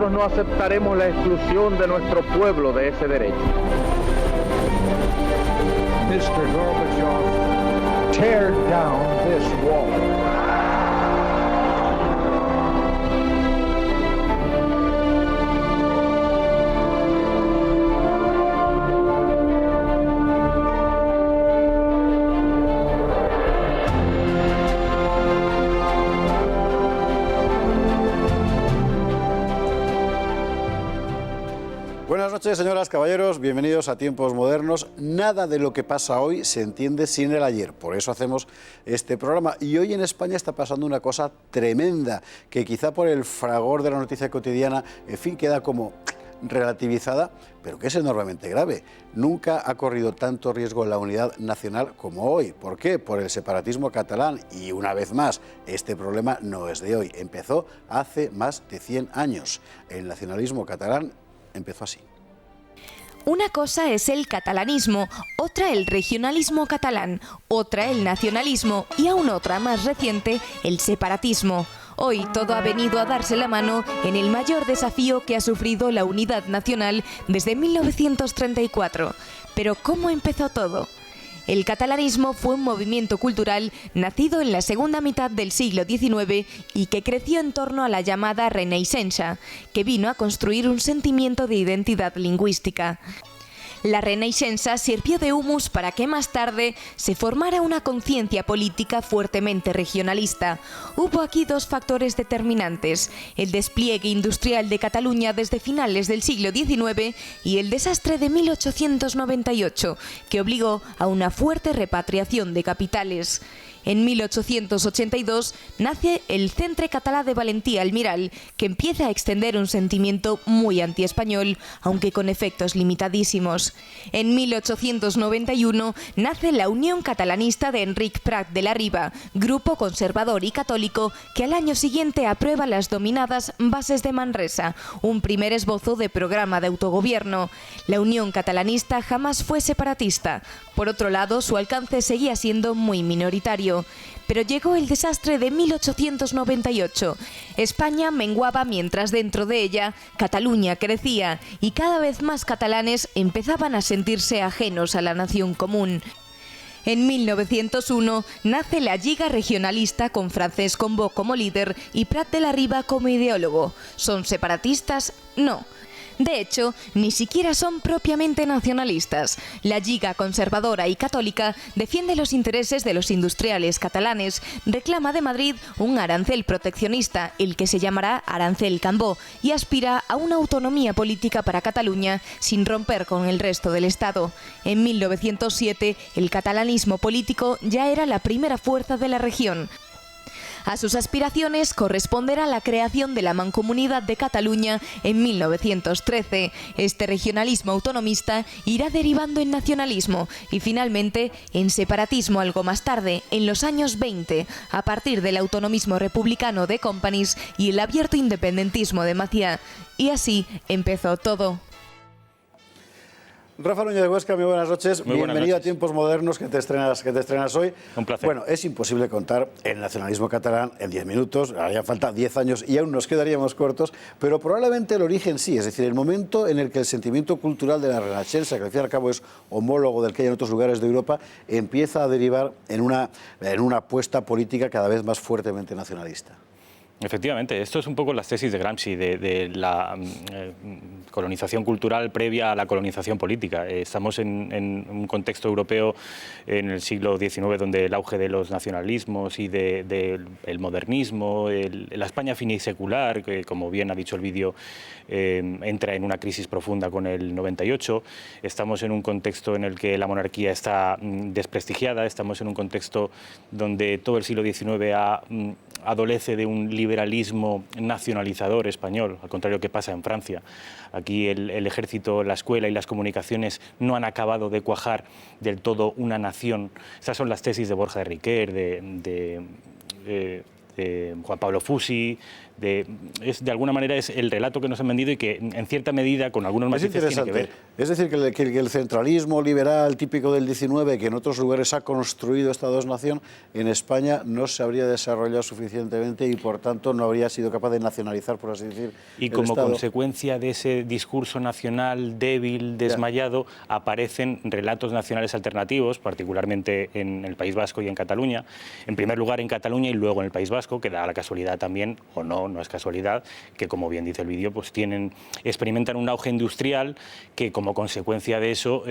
nosotros no aceptaremos la exclusión de nuestro pueblo de ese derecho. Mr. Gorbachev, tear down this wall. Buenas noches, señoras, caballeros, bienvenidos a Tiempos Modernos. Nada de lo que pasa hoy se entiende sin el ayer, por eso hacemos este programa. Y hoy en España está pasando una cosa tremenda, que quizá por el fragor de la noticia cotidiana, en fin, queda como relativizada, pero que es enormemente grave. Nunca ha corrido tanto riesgo la unidad nacional como hoy. ¿Por qué? Por el separatismo catalán. Y una vez más, este problema no es de hoy. Empezó hace más de 100 años. El nacionalismo catalán empezó así. Una cosa es el catalanismo, otra el regionalismo catalán, otra el nacionalismo y aún otra más reciente, el separatismo. Hoy todo ha venido a darse la mano en el mayor desafío que ha sufrido la unidad nacional desde 1934. Pero ¿cómo empezó todo? El catalanismo fue un movimiento cultural nacido en la segunda mitad del siglo XIX y que creció en torno a la llamada Renaixença, que vino a construir un sentimiento de identidad lingüística. La Renaixença sirvió de humus para que más tarde se formara una conciencia política fuertemente regionalista. Hubo aquí dos factores determinantes: el despliegue industrial de Cataluña desde finales del siglo XIX y el desastre de 1898, que obligó a una fuerte repatriación de capitales. En 1882 nace el Centre Català de Valentía Almiral, que empieza a extender un sentimiento muy antiespañol, aunque con efectos limitadísimos. En 1891 nace la Unión Catalanista de Enric Prat de la Riba, grupo conservador y católico que al año siguiente aprueba las dominadas Bases de Manresa, un primer esbozo de programa de autogobierno. La Unión Catalanista jamás fue separatista. Por otro lado, su alcance seguía siendo muy minoritario. Pero llegó el desastre de 1898. España menguaba mientras dentro de ella Cataluña crecía y cada vez más catalanes empezaban a sentirse ajenos a la nación común. En 1901 nace la Lliga Regionalista con Francesc Cambó como líder y Prat de la Riba como ideólogo. ¿Son separatistas? No. De hecho, ni siquiera son propiamente nacionalistas. La Lliga Conservadora y Católica defiende los intereses de los industriales catalanes, reclama de Madrid un arancel proteccionista, el que se llamará Arancel Cambó, y aspira a una autonomía política para Cataluña sin romper con el resto del Estado. En 1907, el catalanismo político ya era la primera fuerza de la región. A sus aspiraciones corresponderá la creación de la Mancomunidad de Cataluña en 1913. Este regionalismo autonomista irá derivando en nacionalismo y finalmente en separatismo algo más tarde, en los años 20, a partir del autonomismo republicano de Companys y el abierto independentismo de Macià. Y así empezó todo. Rafa Núñez de Huesca, muy buenas noches. Muy buenas Bienvenido noches. a Tiempos Modernos, que te estrenas hoy. Un placer. Bueno, es imposible contar el nacionalismo catalán en 10 minutos, haría falta 10 años y aún nos quedaríamos cortos, pero probablemente el origen sí, es decir, el momento en el que el sentimiento cultural de la Renaixença, que al fin y al cabo es homólogo del que hay en otros lugares de Europa, empieza a derivar en una apuesta política cada vez más fuertemente nacionalista. Efectivamente, esto es un poco las tesis de Gramsci, de la colonización cultural previa a la colonización política. Estamos en un contexto europeo en el siglo XIX donde el auge de los nacionalismos y del modernismo, la España finisecular, que como bien ha dicho el vídeo, entra en una crisis profunda con el 98. Estamos en un contexto en el que la monarquía está desprestigiada, estamos en un contexto donde todo el siglo XIX adolece de un liberalismo nacionalizador español, al contrario que pasa en Francia. Aquí el ejército, la escuela y las comunicaciones no han acabado de cuajar del todo una nación. Estas son las tesis de Borja de Riquer, de Juan Pablo Fusi, es de alguna manera es el relato que nos han vendido y que en cierta medida con algunos matices tiene que ver. Es decir, que el centralismo liberal típico del 19, que en otros lugares ha construido esta dos-nación, en España no se habría desarrollado suficientemente y por tanto no habría sido capaz de nacionalizar, por así decir, y el como Estado. consecuencia de ese discurso nacional débil, desmayado, aparecen relatos nacionales alternativos, particularmente en el País Vasco y en Cataluña. En primer lugar en Cataluña y luego en el País Vasco, que da la casualidad también, o no es casualidad, que como bien dice el vídeo, pues experimentan un auge industrial que como consecuencia de eso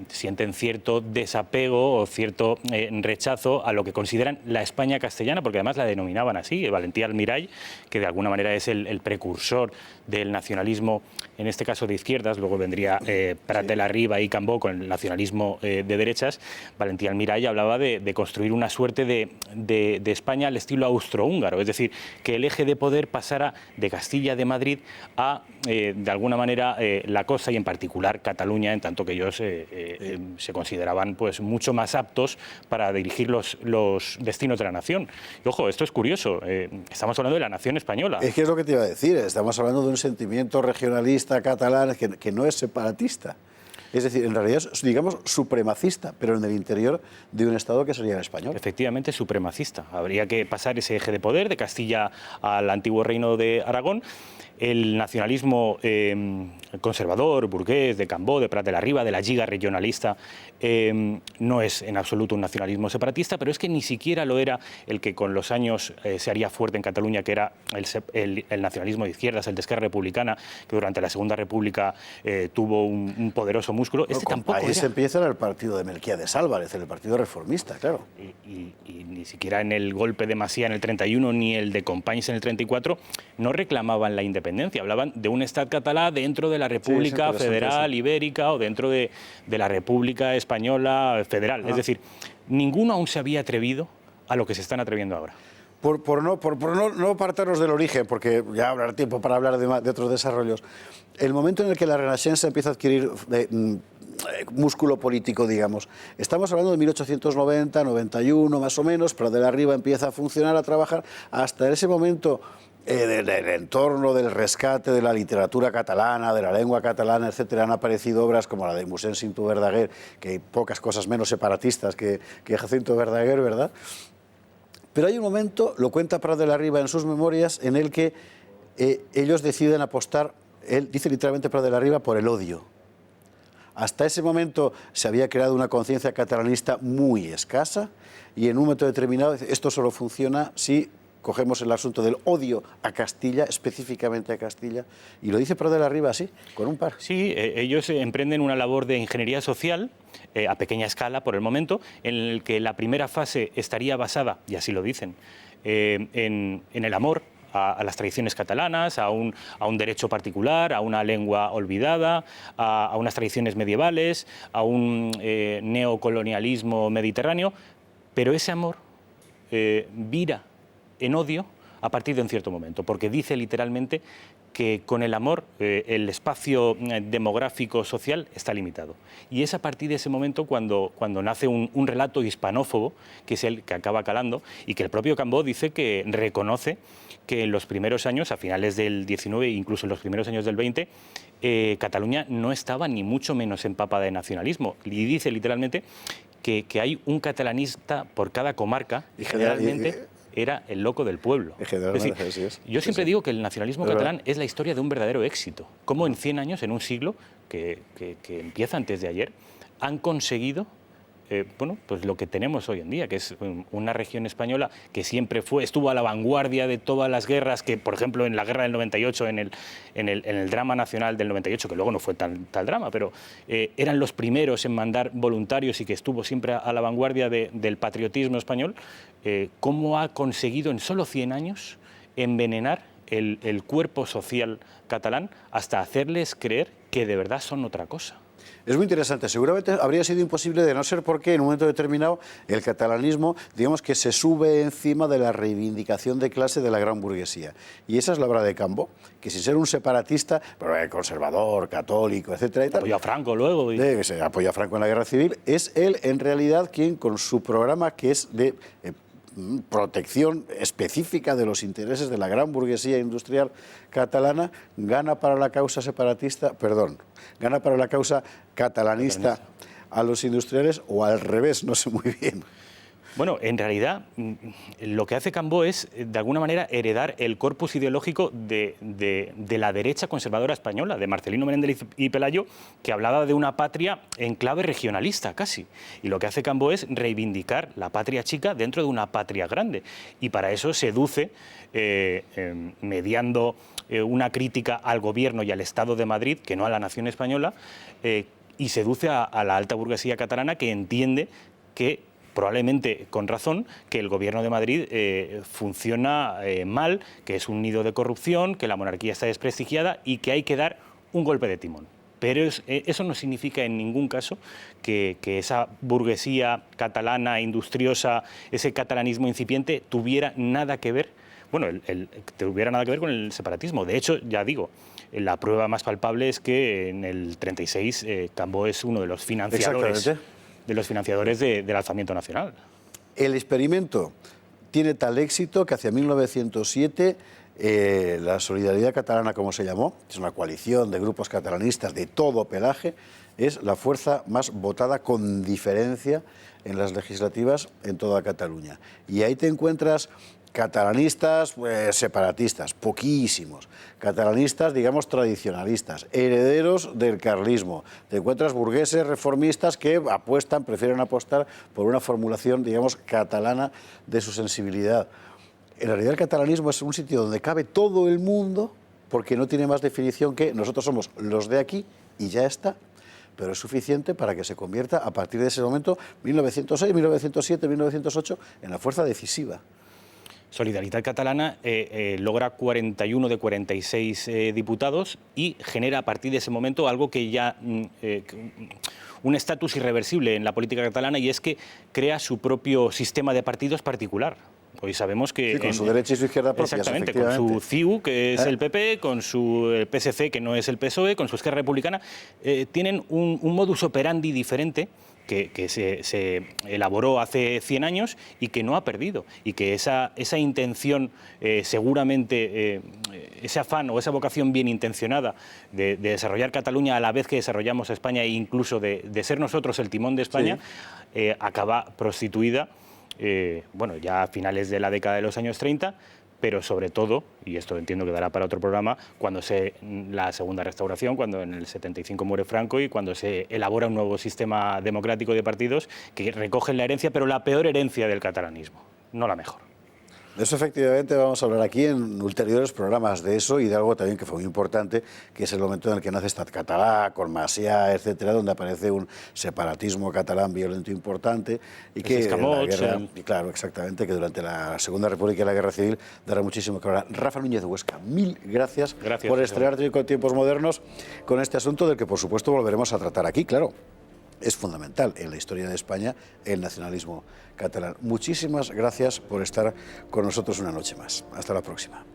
sienten cierto desapego o cierto rechazo a lo que consideran la España castellana, porque además la denominaban así, Valentí Almirall, que de alguna manera es el precursor del nacionalismo, en este caso de izquierdas, luego vendría Prat de la Riba y Cambó con el nacionalismo de derechas. Valentí Almirall hablaba de construir una suerte de España al estilo austrohúngaro, es decir, que el eje de poder pasara de Castilla, de Madrid, a, de alguna manera, la costa y en particular Cataluña, en tanto que ellos se consideraban pues mucho más aptos para dirigir los destinos de la nación. Y, ojo, esto es curioso, estamos hablando de la nación española. Es que es lo que te iba a decir, estamos hablando de un sentimiento regionalista catalán que no es separatista. Es decir, en realidad es, digamos, supremacista, pero en el interior de un Estado que sería el español. Efectivamente, supremacista. Habría que pasar ese eje de poder de Castilla al antiguo reino de Aragón. El nacionalismo conservador, burgués, de Cambó, de Prat de la Riba, de la Lliga regionalista, no es en absoluto un nacionalismo separatista, pero es que ni siquiera lo era el que con los años se haría fuerte en Cataluña, que era el nacionalismo de izquierdas, el de Esquerra Republicana, que durante la Segunda República tuvo un poderoso músculo. Tampoco ahí se empieza en el partido de Melquiades Álvarez, en el partido reformista, claro. Y ni siquiera en el golpe de Masía en el 31 ni el de Companys en el 34 no reclamaban la independencia. Hablaban de un Estat català dentro de la República Federal Ibérica o dentro de la República Española Federal. Es decir, ninguno aún se había atrevido a lo que se están atreviendo ahora. Por no apartarnos del origen, porque ya habrá tiempo para hablar de otros desarrollos, el momento en el que la Renaixença empieza a adquirir músculo político, digamos. Estamos hablando de 1890, 91 más o menos, pero de la Riba empieza a funcionar, a trabajar. Hasta ese momento, del entorno del rescate de la literatura catalana, de la lengua catalana, etcétera, han aparecido obras como la de Mossèn Cinto Verdaguer, que hay pocas cosas menos separatistas que Jacinto Verdaguer, ¿verdad? Pero hay un momento, lo cuenta Prat de la Riba en sus memorias, en el que ellos deciden apostar, él dice literalmente Prat de la Riba, por el odio. Hasta ese momento se había creado una conciencia catalanista muy escasa y en un momento determinado esto solo funciona si cogemos el asunto del odio a Castilla, específicamente a Castilla, y lo dice Prat de la Riba así, con un par. Sí, ellos emprenden una labor de ingeniería social a pequeña escala por el momento, en el que la primera fase estaría basada, y así lo dicen, en el amor a las tradiciones catalanas, a un derecho particular, a una lengua olvidada, a unas tradiciones medievales, a un neocolonialismo mediterráneo, pero ese amor vira en odio a partir de un cierto momento, porque dice literalmente que con el amor el espacio demográfico social está limitado. Y es a partir de ese momento cuando nace un relato hispanófobo, que es el que acaba calando, y que el propio Cambó dice que reconoce que en los primeros años, a finales del 19 e incluso en los primeros años del 20, Cataluña no estaba ni mucho menos empapada de nacionalismo. Y dice literalmente que hay un catalanista por cada comarca y generalmente era el loco del pueblo. Es decir, yo siempre digo que el nacionalismo catalán es la historia de un verdadero éxito. Cómo en 100 años, en un siglo, que empieza antes de ayer, han conseguido pues lo que tenemos hoy en día, que es una región española que siempre estuvo a la vanguardia de todas las guerras, que por ejemplo en la guerra del 98, en el drama nacional del 98, que luego no fue tal drama, pero eran los primeros en mandar voluntarios y que estuvo siempre a la vanguardia del patriotismo español. ¿Cómo ha conseguido en solo 100 años envenenar el cuerpo social catalán hasta hacerles creer que de verdad son otra cosa? Es muy interesante. Seguramente habría sido imposible de no ser porque en un momento determinado el catalanismo, digamos que se sube encima de la reivindicación de clase de la gran burguesía. Y esa es la obra de Cambó, que sin ser un separatista, pero conservador, católico, etcétera y tal. Apoyó a Franco luego. Que se apoyó a Franco en la Guerra Civil. Es él, en realidad, quien con su programa, que es de protección específica de los intereses de la gran burguesía industrial catalana, gana para la causa gana para la causa catalanista a los industriales, o al revés, no sé muy bien. Bueno, en realidad lo que hace Cambó es, de alguna manera, heredar el corpus ideológico de la derecha conservadora española, de Marcelino Menéndez y Pelayo, que hablaba de una patria en clave regionalista, casi. Y lo que hace Cambó es reivindicar la patria chica dentro de una patria grande. Y para eso seduce, mediando una crítica al gobierno y al Estado de Madrid, que no a la nación española, y seduce a la alta burguesía catalana, que entiende que, probablemente con razón, que el gobierno de Madrid funciona mal, que es un nido de corrupción, que la monarquía está desprestigiada y que hay que dar un golpe de timón. Pero eso no significa en ningún caso que esa burguesía catalana, industriosa, ese catalanismo incipiente tuviera nada que ver, tuviera nada que ver con el separatismo. De hecho, ya digo, la prueba más palpable es que en el 36 Cambó es uno de los financiadores del alzamiento nacional. El experimento tiene tal éxito que hacia 1907 la Solidaridad Catalana, como se llamó, es una coalición de grupos catalanistas de todo pelaje, es la fuerza más votada con diferencia en las legislativas en toda Cataluña. Y ahí te encuentras catalanistas, separatistas, poquísimos. Catalanistas, digamos, tradicionalistas, herederos del carlismo. Te encuentras burgueses reformistas que prefieren apostar por una formulación, digamos, catalana de su sensibilidad. En realidad el catalanismo es un sitio donde cabe todo el mundo, porque no tiene más definición que nosotros somos los de aquí y ya está. Pero es suficiente para que se convierta, a partir de ese momento, 1906, 1907, 1908, en la fuerza decisiva. Solidaridad Catalana logra 41 de 46 diputados y genera a partir de ese momento algo que ya un estatus irreversible en la política catalana, y es que crea su propio sistema de partidos particular. Hoy sabemos que... Sí, con su derecha y su izquierda propias, exactamente, con su CIU, que es el PP, con su PSC, que no es el PSOE, con su Esquerra Republicana, tienen un modus operandi diferente que se elaboró hace 100 años y que no ha perdido. Y que esa intención, seguramente, ese afán o esa vocación bien intencionada de desarrollar Cataluña a la vez que desarrollamos España, e incluso de ser nosotros el timón de España, sí, acaba prostituida, ya a finales de la década de los años 30, pero sobre todo, y esto entiendo que dará para otro programa, cuando la Segunda Restauración, cuando en el 75 muere Franco y cuando se elabora un nuevo sistema democrático de partidos que recogen la herencia, pero la peor herencia del catalanismo, no la mejor. De eso efectivamente vamos a hablar aquí en ulteriores programas de eso, y de algo también que fue muy importante, que es el momento en el que nace Estat Català, con Macià, etcétera, donde aparece un separatismo catalán violento importante y que claro, exactamente, que durante la Segunda República y la Guerra Civil dará muchísimo que hablar. Rafa Núñez Huesca, mil gracias por estrenarte con Tiempos Modernos con este asunto del que por supuesto volveremos a tratar aquí, claro. Es fundamental en la historia de España el nacionalismo catalán. Muchísimas gracias por estar con nosotros una noche más. Hasta la próxima.